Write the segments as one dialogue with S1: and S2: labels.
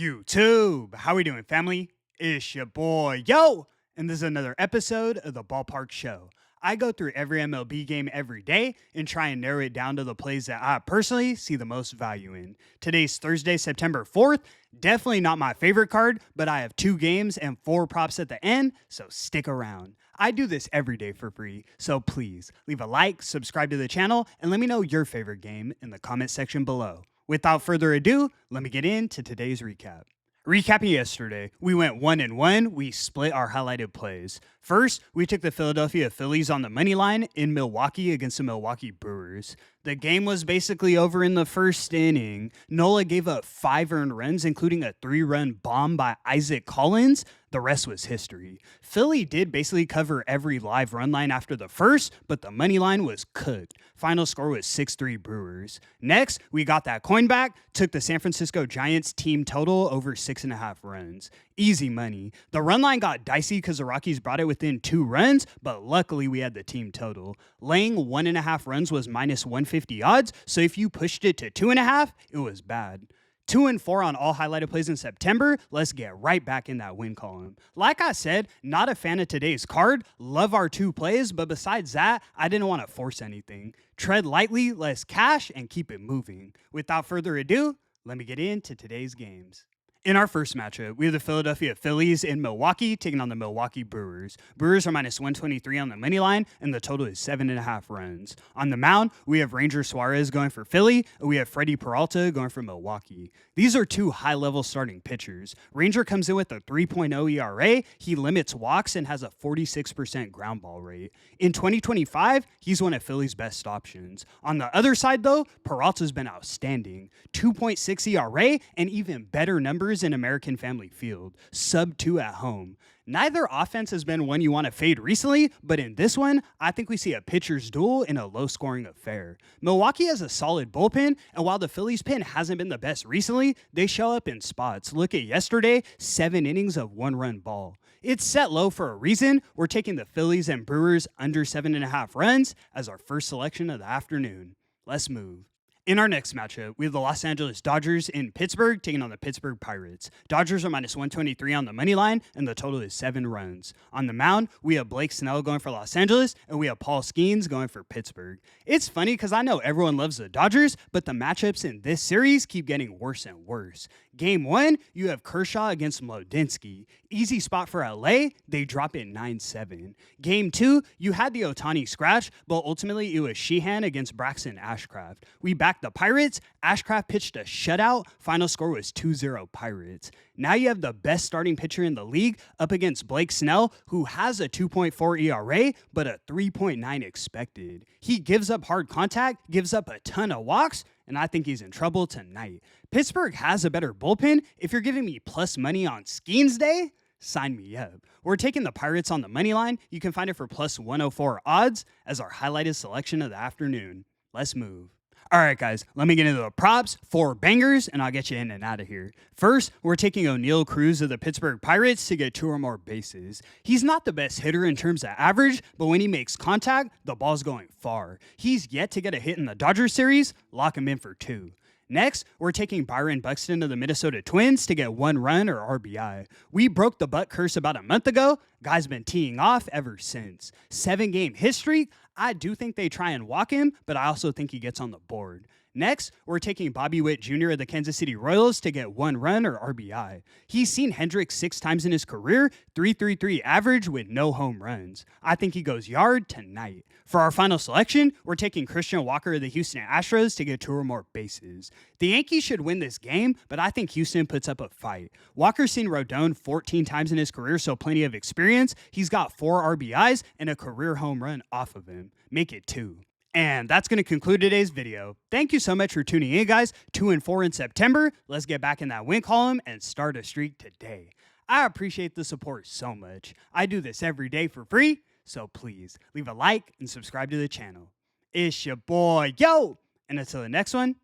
S1: YouTube, how we doing, family? It's your boy, yo! And this is another episode of the Ballpark Show. I go through every MLB game every day and try and narrow it down to the plays that I personally see the most value in. Today's Thursday, September 4th. Definitely not my favorite card, but I have 2 games and 4 props at the end, so stick around. I do this every day for free, so please leave a like, subscribe to the channel, and let me know your favorite game in the comment section below. Without further ado, let me get into today's recap. Recapping yesterday, we went 1-1. We split our highlighted plays. First, we took the Philadelphia Phillies on the money line in Milwaukee against the Milwaukee Brewers. The game was basically over in the first inning. Nola gave up 5 earned runs, including a 3-run bomb by Isaac Collins. The rest was history. Philly did basically cover every live run line after the first, but the money line was cooked. Final score was 6-3 Brewers. Next, we got that coin back, took the San Francisco Giants team total over 6.5 runs. Easy money. The run line got dicey because the Rockies brought it within 2 runs, but luckily we had the team total. Laying 1.5 runs was minus 150 odds, so if you pushed it to 2.5, it was bad. 2 and 4 on all highlighted plays in September. Let's get right back in that win column. Like I said, not a fan of today's card. Love our 2 plays, but besides that, I didn't want to force anything. Tread lightly, less cash, and keep it moving. Without further ado, let me get into today's games. In our first matchup, we have the Philadelphia Phillies in Milwaukee taking on the Milwaukee Brewers. Brewers are minus 123 on the money line, and the total is 7.5 runs. On the mound, we have Ranger Suarez going for Philly, and we have Freddie Peralta going for Milwaukee. These are 2 high-level starting pitchers. Ranger comes in with a 3.0 ERA, he limits walks, and has a 46% ground ball rate. In 2025, he's one of Philly's best options. On the other side, though, Peralta's been outstanding. 2.6 ERA, and even better numbers in American Family Field, sub 2 at home. Neither offense has been one you want to fade recently, but in this one, I think we see a pitcher's duel in a low-scoring affair. Milwaukee has a solid bullpen, and while the Phillies' pen hasn't been the best recently, they show up in spots. Look at yesterday, 7 innings of 1-run ball. It's set low for a reason. We're taking the Phillies and Brewers under 7.5 runs as our first selection of the afternoon. Let's move. In our next matchup, we have the Los Angeles Dodgers in Pittsburgh taking on the Pittsburgh Pirates. Dodgers are minus 123 on the money line, and the total is 7 runs. On the mound, we have Blake Snell going for Los Angeles, and we have Paul Skeens going for Pittsburgh. It's funny because I know everyone loves the Dodgers, but the matchups in this series keep getting worse and worse. Game 1, you have Kershaw against Mlodzinski. Easy spot for LA, they drop it 9-7. Game 2, you had the Ohtani scratch, but ultimately it was Sheehan against Braxton Ashcraft. We backed the Pirates, Ashcraft pitched a shutout, final score was 2-0 Pirates. Now you have the best starting pitcher in the league up against Blake Snell, who has a 2.4 ERA, but a 3.9 expected. He gives up hard contact, gives up a ton of walks, and I think he's in trouble tonight. Pittsburgh has a better bullpen. If you're giving me plus money on Skeens Day, sign me up. We're taking the Pirates on the money line. You can find it for plus 104 odds as our highlighted selection of the afternoon. Let's move. All right, guys, let me get into the props, 4 bangers, and I'll get you in and out of here. First, we're taking O'Neal Cruz of the Pittsburgh Pirates to get 2 or more bases. He's not the best hitter in terms of average, but when he makes contact, the ball's going far. He's yet to get a hit in the Dodgers series. Lock him in for 2. Next, we're taking Byron Buxton of the Minnesota Twins to get 1 run or RBI. We broke the butt curse about a month ago. Guy's been teeing off ever since. 7-game hit streak. I do think they try and walk him, but I also think he gets on the board. Next, we're taking Bobby Witt Jr. of the Kansas City Royals to get 1 run or RBI. He's seen Hendricks 6 times in his career, 3.33 average with no home runs. I think he goes yard tonight. For our final selection, we're taking Christian Walker of the Houston Astros to get 2 or more bases. The Yankees should win this game, but I think Houston puts up a fight. Walker's seen Rodon 14 times in his career, so plenty of experience. He's got 4 RBIs and a career home run off of him. Make it 2. And that's going to conclude today's video. Thank you so much for tuning in, guys. 2 and 4 in September. Let's get back in that win column and start a streak today. I appreciate the support so much. I do this every day for free, so please leave a like and subscribe to the channel. It's your boy, yo! And until the next one,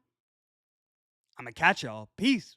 S1: I'm going to catch y'all. Peace.